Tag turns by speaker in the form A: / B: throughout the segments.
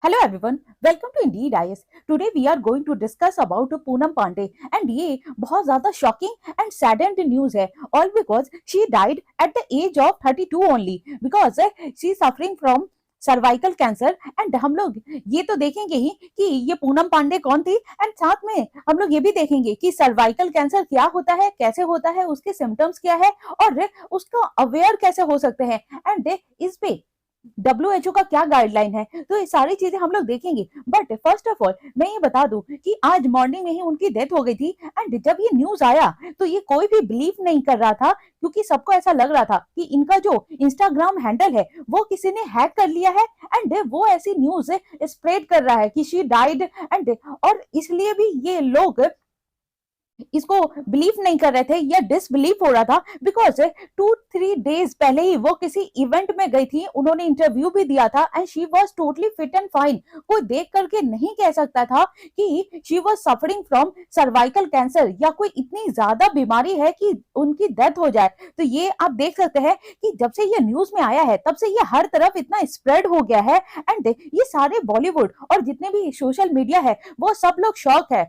A: Hello everyone, welcome to Indeed IS. Today we are going to discuss about Poonam Pandey and ये बहुत ज़्यादा shocking and saddened news है, all because she died at the age of 32 only because she is suffering from cervical cancer. And हम लोग ये तो देखेंगे ही कि ये पूनम पांडे कौन थी, एंड साथ में हम लोग ये भी देखेंगे कि सर्वाइकल कैंसर क्या होता है, कैसे होता है, उसके सिम्टम्स क्या है और उसको अवेयर कैसे हो सकते हैं, एंड इस पे WHO का क्या गाइडलाइन है। तो ये सारी चीजें हम लोग देखेंगे। बट फर्स्ट ऑफ ऑल मैं ये बता दूं कि आज मॉर्निंग में ही उनकी डेथ हो गई थी। एंड जब ये न्यूज आया तो ये कोई भी बिलीव नहीं कर रहा था, क्योंकि सबको ऐसा लग रहा था कि इनका जो इंस्टाग्राम हैंडल है वो किसी ने हैक कर लिया है एंड वो ऐसी न्यूज स्प्रेड कर रहा है कि शी डाइड। एंड और इसलिए भी ये लोग इसको बिलीव नहीं कर रहे थे या डिसबिलीव हो रहा था, बिकॉज 2-3 डेज पहले ही वो किसी इवेंट में गई थी, उन्होंने इंटरव्यू भी दिया था and she was totally fit and fine. कोई देख करके नहीं कह सकता था कि she was suffering from cervical cancer या कोई इतनी ज्यादा बीमारी है कि उनकी डेथ हो जाए। तो ये आप देख सकते हैं कि जब से ये न्यूज में आया है तब से ये हर तरफ इतना स्प्रेड हो गया है एंड ये सारे बॉलीवुड और जितने भी सोशल मीडिया है वो सब लोग शॉक है।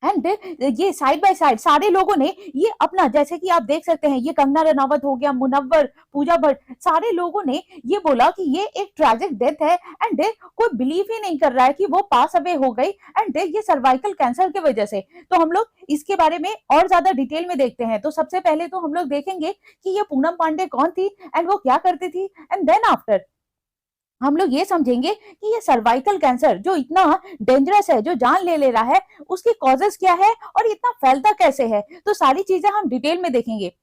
A: एंड ये साइड बाय साइड सारे लोगों ने ये अपना, जैसे कि आप देख सकते हैं, ये कंगना रनावत हो गया, मुनव्वर, पूजा भट्ट, सारे लोगों ने ये बोला कि ये एक ट्रैजिक डेथ है एंड कोई बिलीव ही नहीं कर रहा है कि वो पास अवे हो गई एंड ये सर्वाइकल कैंसर की वजह से। तो हम लोग इसके बारे में और ज्यादा डिटेल में देखते हैं। तो सबसे पहले तो हम लोग देखेंगे कि ये पूनम पांडे कौन थी एंड वो क्या करती थी, एंड देन आफ्टर हम लोग ये समझेंगे कि ये सर्वाइकल कैंसर जो इतना डेंजरस है, जो जान ले रहा है, उसकी कॉजेस क्या है और इतना फैलता कैसे है। तो सारी चीजें हम डिटेल में देखेंगे।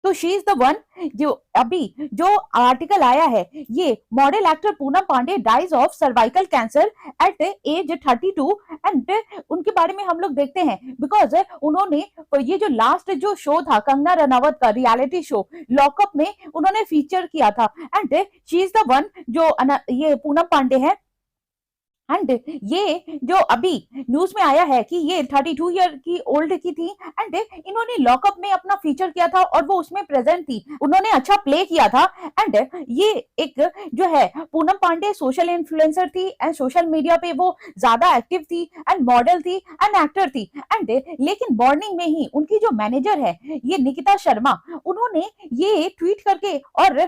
A: तो शी इज द वन, जो अभी जो आर्टिकल आया है, ये model actor Poonam Pandey dies of cervical cancer at age 32। And उनके बारे में हम लोग देखते हैं बिकॉज उन्होंने ये जो लास्ट जो शो था कंगना रनावत का रियलिटी शो लॉकअप में उन्होंने फीचर किया था। And she is the one जो ये पूनम पांडे है। एंड ये जो अभी न्यूज में आया है कि ये 32 ईयर की ओल्ड की थी एंड इन्होंने लॉकअप में अपना फीचर किया था और वो उसमें प्रेजेंट थी, उन्होंने अच्छा प्ले किया था। एंड ये एक जो है पूनम पांडे सोशल इन्फ्लुएंसर थी एंड सोशल मीडिया पे वो ज्यादा एक्टिव थी एंड मॉडल थी एंड एक्टर थी। एंड लेकिन मॉर्निंग में ही उनकी जो मैनेजर है ये निकिता शर्मा, उन्होंने ये ट्वीट करके और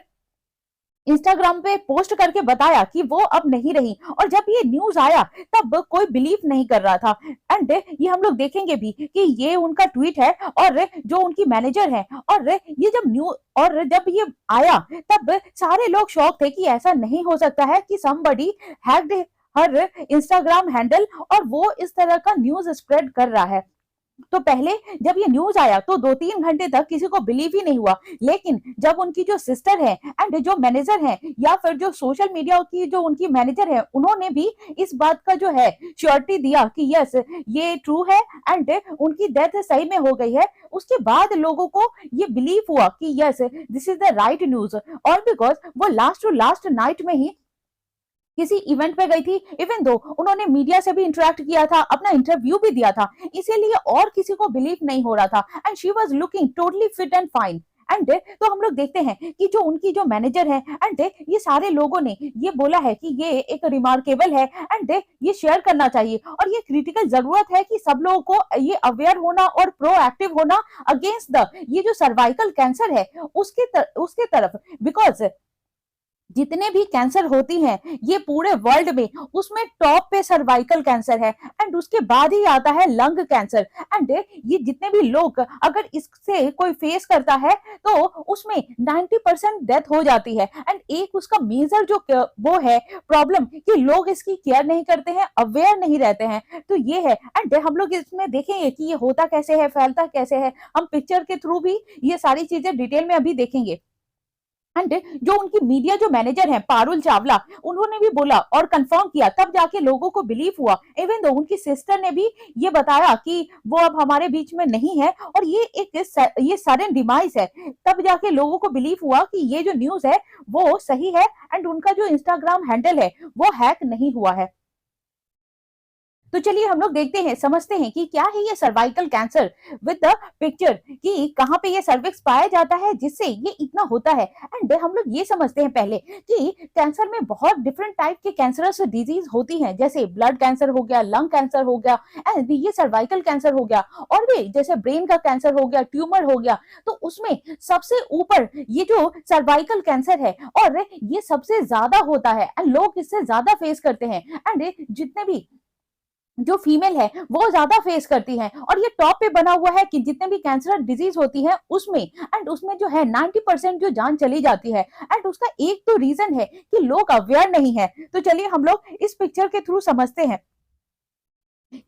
A: इंस्टाग्राम पे पोस्ट करके बताया कि वो अब नहीं रही। और जब ये न्यूज आया तब कोई बिलीव नहीं कर रहा था। एंड ये हम लोग देखेंगे भी कि ये उनका ट्वीट है और जो उनकी मैनेजर है। और ये जब जब ये आया तब सारे लोग शॉक थे कि ऐसा नहीं हो सकता है कि समबडी हैक्ड हर इंस्टाग्राम हैंडल और वो इस तरह का न्यूज स्प्रेड कर रहा है। तो पहले जब ये न्यूज आया तो 2-3 घंटे तक किसी को बिलीव ही नहीं हुआ, लेकिन जब उनकी जो सिस्टर है एंड जो मैनेजर है या फिर जो सोशल मीडिया की जो उनकी मैनेजर है, उन्होंने भी इस बात का जो है श्योरिटी दिया कि यस ये ट्रू है एंड उनकी डेथ सही में हो गई है, उसके बाद लोगों को ये बिलीव हुआ कि yes this is the right news. और बिकॉज वो लास्ट टू लास्ट नाइट में ही किसी इवेंट पे गई थी, इवन दो उन्होंने मीडिया से भी इंटरेक्ट किया था, अपना इंटरव्यू भी दिया था, इसीलिए और किसी को बिलीव नहीं हो रहा था and she was looking totally fit and fine. And तो हम लोग देखते हैं कि जो उनकी जो मैनेजर है एंड ये सारे लोगों ने ये बोला है कि ये एक रिमार्केबल है एंड ये शेयर करना चाहिए और ये क्रिटिकल जरूरत है कि सब लोगों को ये अवेयर होना और प्रोएक्टिव होना अगेंस्ट द ये जो सर्वाइकल कैंसर है उसके तरफ। बिकॉज जितने भी कैंसर होती हैं ये पूरे वर्ल्ड में उसमें टॉप पे सर्वाइकल कैंसर है एंड उसके बाद ही आता है लंग कैंसर। एंड ये जितने भी लोग अगर इससे कोई फेस करता है तो उसमें 90% डेथ हो जाती है। एंड एक उसका मेजर जो वो है प्रॉब्लम कि लोग इसकी केयर नहीं करते हैं, अवेयर नहीं रहते हैं। तो ये है एंड हम लोग इसमें देखेंगे कि ये होता कैसे है, फैलता कैसे है, हम पिक्चर के थ्रू भी ये सारी चीजें डिटेल में अभी देखेंगे। एंड जो उनकी मीडिया जो मैनेजर हैं पारुल चावला, उन्होंने भी बोला और कंफर्म किया, तब जाके लोगों को बिलीव हुआ। इवन दो उनकी सिस्टर ने भी ये बताया कि वो अब हमारे बीच में नहीं है और ये सडन डिमाइस है, तब जाके लोगों को बिलीव हुआ कि ये जो न्यूज है वो सही है एंड उनका जो इंस्टाग्राम हैंडल है वो हैक नहीं हुआ है। तो चलिए हम लोग देखते हैं, समझते हैं कि क्या है ये cervical cancer with the picture, कि कहाँ पे ये सर्विक्स पाया जाता है जिससे ये इतना होता है। एंड हम लोग ये समझते हैं पहले कि कैंसर में बहुत डिफरेंट टाइप के कैंसरस डिजीज होती हैं, जैसे ब्लड कैंसर हो गया, लंग कैंसर हो गया, एंड ये सर्वाइकल कैंसर हो गया, और भी जैसे ब्रेन का कैंसर हो गया, ट्यूमर हो गया। तो उसमें सबसे ऊपर ये जो सर्वाइकल कैंसर है, और ये सबसे ज्यादा होता है एंड लोग इससे ज्यादा फेस करते हैं। एंड जितने भी जो फीमेल है वो ज्यादा फेस करती हैं, और ये टॉप पे बना हुआ है कि जितने भी कैंसर डिजीज होती है उसमें, एंड उसमें जो है 90% जो जान चली जाती है। एंड उसका एक तो रीजन है कि लोग अवेयर नहीं है। तो चलिए हम लोग इस पिक्चर के थ्रू समझते हैं।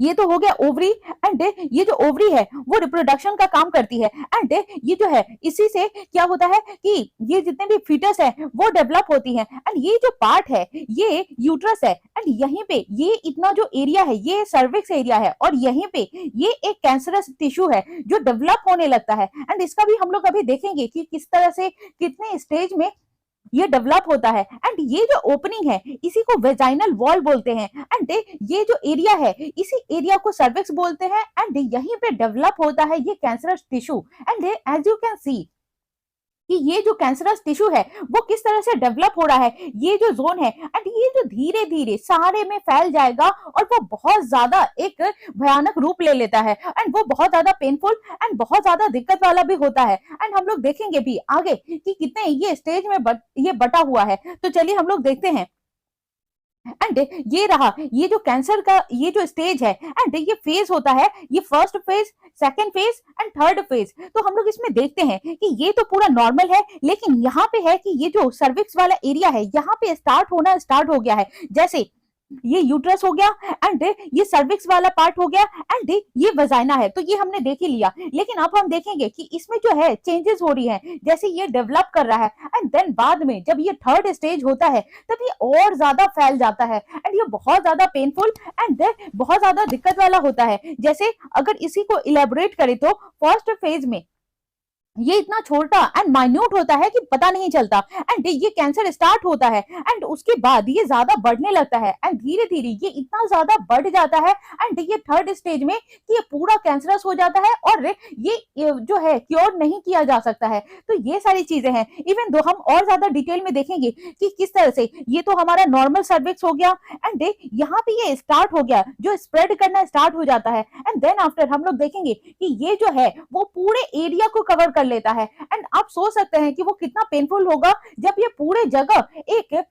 A: ये तो हो गया ओवरी, एंड ये जो ओवरी है वो रिप्रोडक्शन का काम करती है। एंड ये जो है इसी से क्या होता है कि ये जितने भी फीटस है वो डेवलप होती है। एंड ये जो पार्ट है ये यूट्रस है, एंड यहीं पे ये इतना जो एरिया है ये सर्विक्स एरिया है, और यहीं पे ये एक कैंसरस टिश्यू है जो डेवलप होने लगता है। एंड इसका भी हम लोग अभी देखेंगे कि किस तरह से कितने स्टेज में ये डेवलप होता है। एंड ये जो ओपनिंग है इसी को वेजाइनल वॉल बोलते हैं। एंड ये जो एरिया है इसी एरिया को सर्विक्स बोलते हैं, एंड यहीं पे डेवलप होता है ये cancerous tissue. And as you can see कि ये जो कैंसरस टिश्यू है वो किस तरह से डेवलप हो रहा है, ये जो जोन है, एंड ये जो धीरे धीरे सारे में फैल जाएगा, और वो बहुत ज्यादा एक भयानक रूप ले लेता है, एंड वो बहुत ज्यादा पेनफुल एंड बहुत ज्यादा दिक्कत वाला भी होता है। एंड हम लोग देखेंगे भी आगे कि कितने ये स्टेज में ये बटा हुआ है। तो चलिए हम लोग देखते हैं। एंड ये रहा ये जो कैंसर का ये जो स्टेज है, एंड ये फेज होता है, ये first phase, second phase and third phase. तो हम लोग इसमें देखते हैं कि ये तो पूरा नॉर्मल है, लेकिन यहाँ पे है कि ये जो सर्विक्स वाला एरिया है यहाँ पे स्टार्ट हो गया है। जैसे ये यूट्रस हो गया, एंड ये सर्विक्स वाला पार्ट हो गया, एंड ये वजाइना है। तो ये हमने देख ही लिया, लेकिन अब हम देखेंगे कि इसमें जो है चेंजेस हो रही है, जैसे ये डेवलप कर रहा है, एंड देन बाद में जब ये थर्ड स्टेज होता है तब ये और ज्यादा फैल जाता है, एंड ये बहुत ज्यादा पेनफुल एंड बहुत ज्यादा दिक्कत वाला होता है। जैसे अगर इसी को इलेबोरेट करें तो फर्स्ट फेज में ये इतना छोटा एंड माइन्यूट होता है कि पता नहीं चलता, एंड ये कैंसर स्टार्ट होता है, एंड उसके बाद ये ज्यादा बढ़ने लगता है, एंड धीरे धीरे ये इतना ज्यादा बढ़ जाता है, एंड ये थर्ड स्टेज में कि ये पूरा कैंसरस हो जाता है, और ये जो है क्योर नहीं किया जा सकता है। तो ये सारी चीजें हैं। इवन दो हम और ज्यादा डिटेल में देखेंगे कि किस तरह से ये तो हमारा नॉर्मल सर्विक्स हो गया, एंड यहाँ पे ये स्टार्ट हो गया जो स्प्रेड करना स्टार्ट हो जाता है, एंड देन आफ्टर हम लोग देखेंगे कि ये जो है वो पूरे एरिया को कवर कर लेता है। एंड आप सोच सकते हैं कि वो कितना पेनफुल होगा जब ये पूरे जगह एक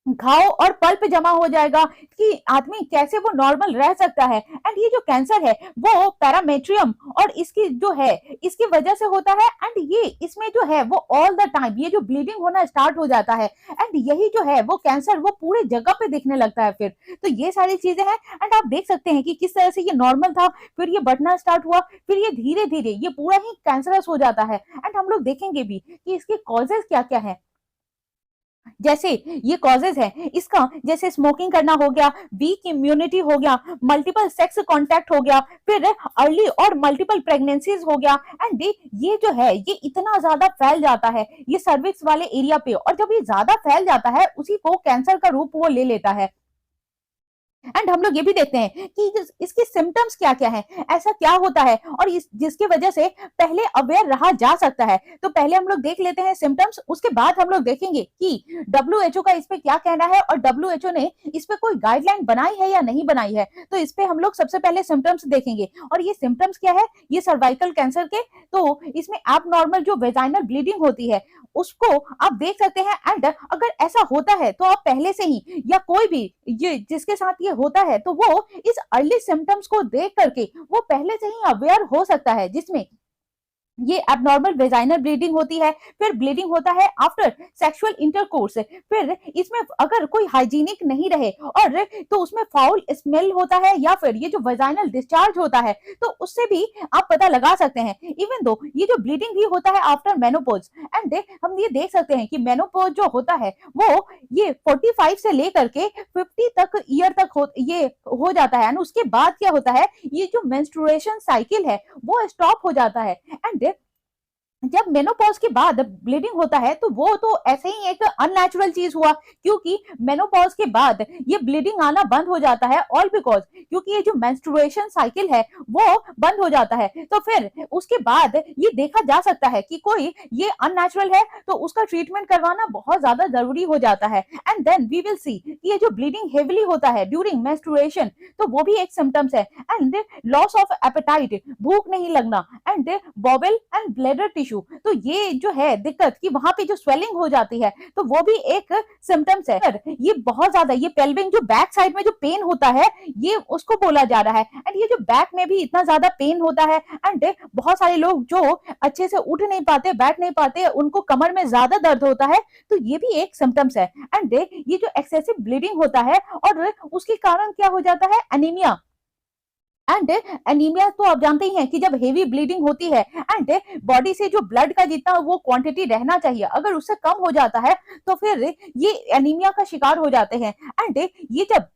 A: घाव और पल्प जमा हो जाएगा, कि आदमी कैसे वो नॉर्मल रह सकता है। एंड ये जो कैंसर है वो पैरामेट्रियम और इसकी जो है इसकी वजह से होता है, एंड ये इसमें जो है वो ऑल द टाइम ये जो ब्लीडिंग होना स्टार्ट हो जाता है, एंड यही जो है वो कैंसर वो पूरे जगह पे दिखने लगता है फिर। तो ये सारी चीजें हैं, एंड आप देख सकते हैं कि किस तरह से ये नॉर्मल था, फिर ये बढ़ना स्टार्ट हुआ, फिर ये धीरे धीरे ये पूरा ही कैंसरस हो जाता है। एंड हम लोग देखेंगे भी कि इसके कॉजेज क्या क्या है। जैसे ये कॉजेज है इसका, जैसे स्मोकिंग करना हो गया, वीक इम्यूनिटी हो गया, मल्टीपल सेक्स कांटेक्ट हो गया, फिर अर्ली और मल्टीपल प्रेगनेंसीज हो गया, एंड ये जो है ये इतना ज्यादा फैल जाता है ये सर्विक्स वाले एरिया पे, और जब ये ज्यादा फैल जाता है उसी को कैंसर का रूप वो ले लेता है। एंड हम लोग ये भी देखते हैं कि इसके सिम्टम्स क्या क्या है, ऐसा क्या होता है, और जिसकी वजह से पहले अवेयर रहा जा सकता है। तो पहले हम लोग देख लेते हैं सिम्टम्स, उसके बाद हम लोग देखेंगे कि डब्ल्यूएचओ का इस पे क्या कहना है, और डब्ल्यूएचओ ने इस पे कोई गाइडलाइन बनाई है या नहीं बनाई है। तो इस पे हम लोग सबसे पहले सिम्टम्स देखेंगे, और ये सिम्टम्स क्या है, ये सर्वाइकल कैंसर के, तो इसमें एबनॉर्मल जो वेजाइनल ब्लीडिंग होती है उसको आप देख सकते हैं। एंड अगर ऐसा होता है तो आप पहले से ही, या कोई भी ये जिसके साथ ये होता है, तो वो इस अर्ली सिम्टम्स को देख करके वो पहले से ही अवेयर हो सकता है, जिसमें ये एबनॉर्मल वेजाइनल ब्लीडिंग होती है, फिर ब्लीडिंग होता है आफ्टर सेक्सुअल इंटरकोर्स, फिर इसमें अगर कोई हाइजीनिक नहीं रहे और तो उसमें फाउल स्मेल होता है, या फिर ये जो वेजाइनल डिस्चार्ज होता है तो उससे भी आप पता लगा सकते हैं। इवन दो ये जो ब्लीडिंग भी होता है आफ्टर मेनोपॉज, एंड हम ये देख सकते हैं कि मेनोपॉज जो होता है वो ये 45 से लेकर के 50 तक ईयर तक ये हो जाता है, एंड उसके बाद क्या होता है, ये जो मेंस्ट्रुएशन साइकिल है वो स्टॉप हो जाता है। एंड जब मेनोपॉज के बाद ब्लीडिंग होता है तो वो तो ऐसे ही एक अननेचुरल चीज हुआ, क्योंकि मेनोपॉज के बाद ये ब्लीडिंग आना बंद हो जाता है, ऑल बिकॉज क्योंकि ये जो मेंस्ट्रुएशन साइकिल है वो बंद हो जाता है। तो फिर उसके बाद ये देखा जा सकता है कि कोई ये अननेचुरल है तो उसका ट्रीटमेंट करवाना बहुत ज्यादा जरूरी हो जाता है। And then we will see कि ये जो ब्लीडिंग हेवली होता है ड्यूरिंग मेंस्ट्रुएशन, तो वो भी एक सिम्टम्स है। एंड लॉस ऑफ एपेटाइट, भूख नहीं लगना, एंड बॉबल एंड ब्लैडर टिश्यू, तो ये जो है दिक्कत कि वहां पे जो स्वेलिंग हो जाती है, तो वो भी एक सिम्टम्स है। ये बहुत ज्यादा ये पेल्विक जो बैक साइड में जो पेन होता है ये उसको बोला जा रहा है। एंड ये जो बैक में भी इतना ज्यादा पेन होता है, एंड बहुत सारे लोग जो अच्छे से उठ नहीं पाते, बैठ नहीं पाते, उनको कमर में ज्यादा दर्द होता है, तो ये भी एक सिम्टम्स है। एंड ये जो एक्सेसिव ब्लीडिंग होता है और उसके कारण क्या हो जाता है, एनीमिया। एंड एनीमिया तो आप जानते ही हैं कि जब हेवी ब्लीडिंग होती है एंड बॉडी से जो ब्लड का जितना वो क्वांटिटी रहना चाहिए अगर उससे कम हो जाता है तो फिर ये एनीमिया का शिकार हो जाते हैं। एंड ये जब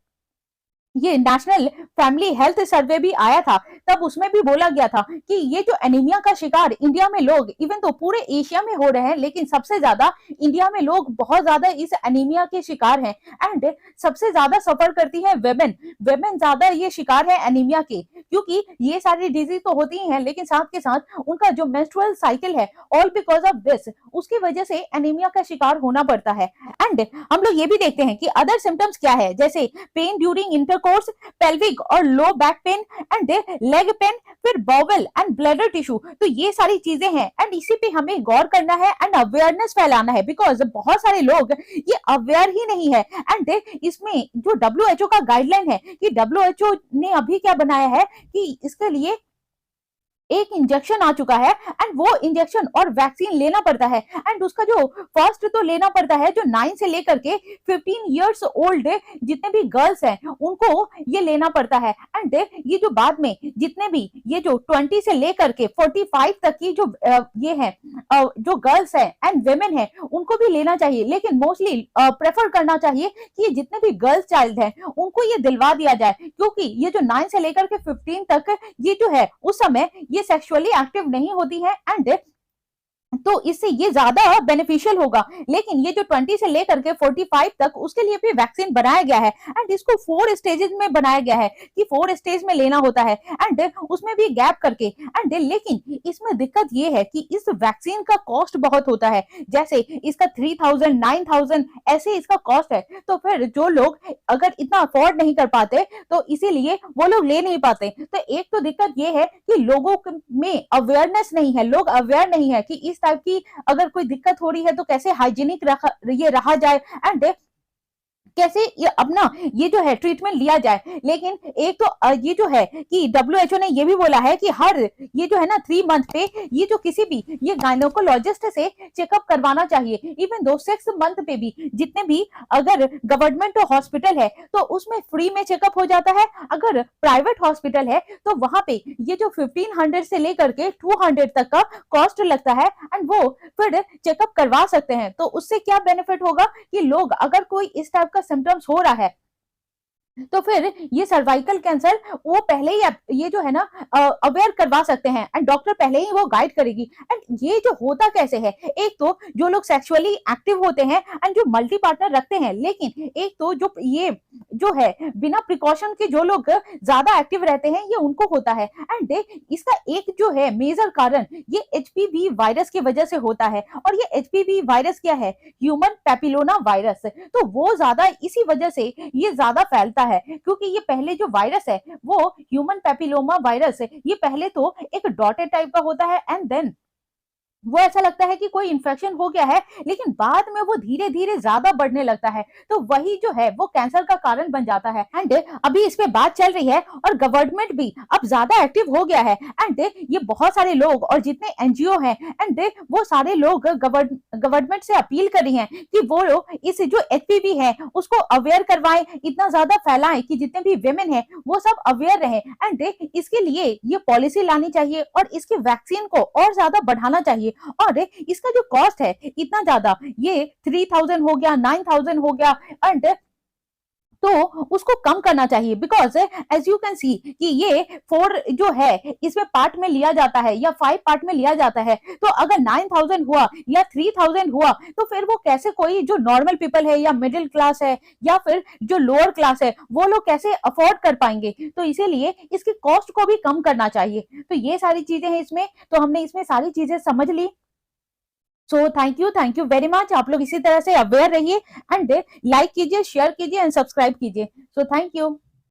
A: ये नेशनल फैमिली हेल्थ सर्वे भी आया था तब उसमें भी बोला गया था कि ये जो एनीमिया का शिकार इंडिया में लोग, इवन तो पूरे एशिया में हो रहे हैं, लेकिन सबसे ज्यादा इंडिया में लोग बहुत ज्यादा इस एनीमिया के शिकार हैं। एंड सबसे ज्यादा सफर करती है वेमेन, वेमेन ज्यादा ये शिकार है एनीमिया के, क्योंकि ये सारी डिजीज तो होती ही है लेकिन साथ के साथ उनका जो मेंस्ट्रुअल साइकिल है, ऑल बिकॉज ऑफ दिस, उसकी वजह से एनीमिया का शिकार होना पड़ता है। एंड हम लोग ये भी देखते हैं कि अदर सिम्टम्स क्या है, जैसे पेन ड्यूरिंग इंटरकोर्स, पेल्विक और low back pain, and leg pain, फिर बॉवल एंड ब्लैडर टिश्यू, तो ये सारी चीजें हैं। एंड इसी पे हमें गौर करना है एंड अवेयरनेस फैलाना है, बिकॉज बहुत सारे लोग ये अवेयर ही नहीं है। एंड इसमें जो WHO का गाइडलाइन है कि WHO ने अभी क्या बनाया है कि इसके लिए एक इंजेक्शन आ चुका है, एंड वो इंजेक्शन और वैक्सीन लेना पड़ता है। एंड उसका जो फर्स्ट तो लेना पड़ता है जो 9 से लेकर के 15 इयर्स ओल्ड जितने भी गर्ल्स हैं उनको ये लेना पड़ता है। एंड ये जो बाद में जितने भी ये जो 20 से लेकर के 45 तक की जो ये है जो गर्ल्स हैं एंड वेमेन है उनको भी लेना चाहिए, लेकिन मोस्टली प्रेफर करना चाहिए कि ये जितने भी गर्ल्स चाइल्ड हैं उनको ये दिलवा दिया जाए, क्योंकि ये जो 9 से लेकर के 15 तक ये जो है उस समय ये सेक्सुअली एक्टिव नहीं होती है, एंड तो इससे ये ज्यादा बेनिफिशियल होगा। लेकिन ये जो 20 से लेकर के 45 तक उसके लिए भी वैक्सीन बनाया गया है, एंड इसको 4 स्टेजेस में बनाया गया है कि 4 स्टेज में लेना होता है, एंड उसमें भी गैप करके। एंड लेकिन इसमें दिक्कत ये है कि इस वैक्सीन का कॉस्ट बहुत होता है, जैसे इसका 3000 9000 ऐसे इसका कॉस्ट है। तो फिर जो लोग अगर इतना अफोर्ड नहीं कर पाते तो इसीलिए वो लोग ले नहीं पाते। तो एक तो दिक्कत ये है कि लोगों में अवेयरनेस नहीं है, लोग अवेयर नहीं है कि इस टाइप की अगर कोई दिक्कत हो रही है तो कैसे हाइजीनिक ये रहा जाए, एंड कैसे ये अपना ये जो है ट्रीटमेंट लिया जाए। लेकिन एक तो ये जो है कि WHO ने ये भी बोला है कि हर ये जो है ना 3 मंथ पे ये जो किसी भी ये गायनोकोलॉजिस्ट से चेकअप करवाना चाहिए। इवन दो 6 मंथ पे भी जितने भी अगर गवर्नमेंट हॉस्पिटल है तो उसमें फ्री में चेकअप हो जाता है, अगर प्राइवेट हॉस्पिटल है तो वहां पे ये जो 1500 से लेकर के 200 तक का कॉस्ट लगता है, एंड वो फिर चेकअप करवा सकते हैं। तो उससे क्या बेनिफिट होगा कि लोग अगर कोई इस टाइप का सिम्टम्स हो रहा है तो फिर ये सर्वाइकल कैंसर वो पहले ही ये जो है ना अवेयर करवा सकते हैं, एंड डॉक्टर पहले ही वो गाइड करेगी। एंड ये जो होता कैसे है, एक तो जो लोग सेक्सुअली एक्टिव होते हैं एंड जो मल्टी पार्टनर रखते हैं, लेकिन एक तो जो ये जो है बिना प्रिकॉशन के जो लोग ज्यादा एक्टिव रहते हैं ये उनको होता है। एंड इसका एक जो है मेजर कारण ये HPV वायरस की वजह से होता है, और ये HPV वायरस क्या है, ह्यूमन पैपिलोमा वायरस, तो वो ज्यादा इसी वजह से ये ज्यादा फैलता है, क्योंकि ये पहले जो वायरस है वो ह्यूमन पैपिलोमा वायरस है, ये पहले तो एक डॉटेड टाइप का होता है, एंड देन वो ऐसा लगता है कि कोई इन्फेक्शन हो गया है, लेकिन बाद में वो धीरे धीरे ज्यादा बढ़ने लगता है, तो वही जो है वो कैंसर का कारण बन जाता है। एंड अभी इस पे बात चल रही है और गवर्नमेंट भी अब ज्यादा एक्टिव हो गया है, एंड ये बहुत सारे लोग और जितने NGO हैं एंड वो सारे लोग गवर्नमेंट से अपील कर रही हैं कि वो लोग इस जो HPV है उसको अवेयर करवाएं, इतना ज्यादा फैलाएं कि जितने भी वेमेन है वो सब अवेयर रहे। एंड इसके लिए ये पॉलिसी लानी चाहिए और इसके वैक्सीन को और ज्यादा बढ़ाना चाहिए। और इसका जो कॉस्ट है इतना ज्यादा, ये 3000 हो गया, 9000 हो गया, एंड तो उसको कम करना चाहिए, because as you can see कि ये 4 जो है इसमें पार्ट में लिया जाता है या 5 पार्ट में लिया जाता है, तो अगर 9,000 हुआ या 3,000 हुआ तो फिर वो कैसे कोई जो नॉर्मल पीपल है या मिडिल क्लास है या फिर जो लोअर क्लास है वो लोग कैसे अफोर्ड कर पाएंगे। तो इसीलिए इसकी कॉस्ट को भी कम करना चाहिए। तो ये सारी चीजें हैं इसमें, तो हमने इसमें सारी चीजें समझ ली। So thank you very much. आप लोग इसी तरह से अवेयर रहिए एंड लाइक कीजिए, शेयर कीजिए एंड सब्सक्राइब कीजिए। So thank you.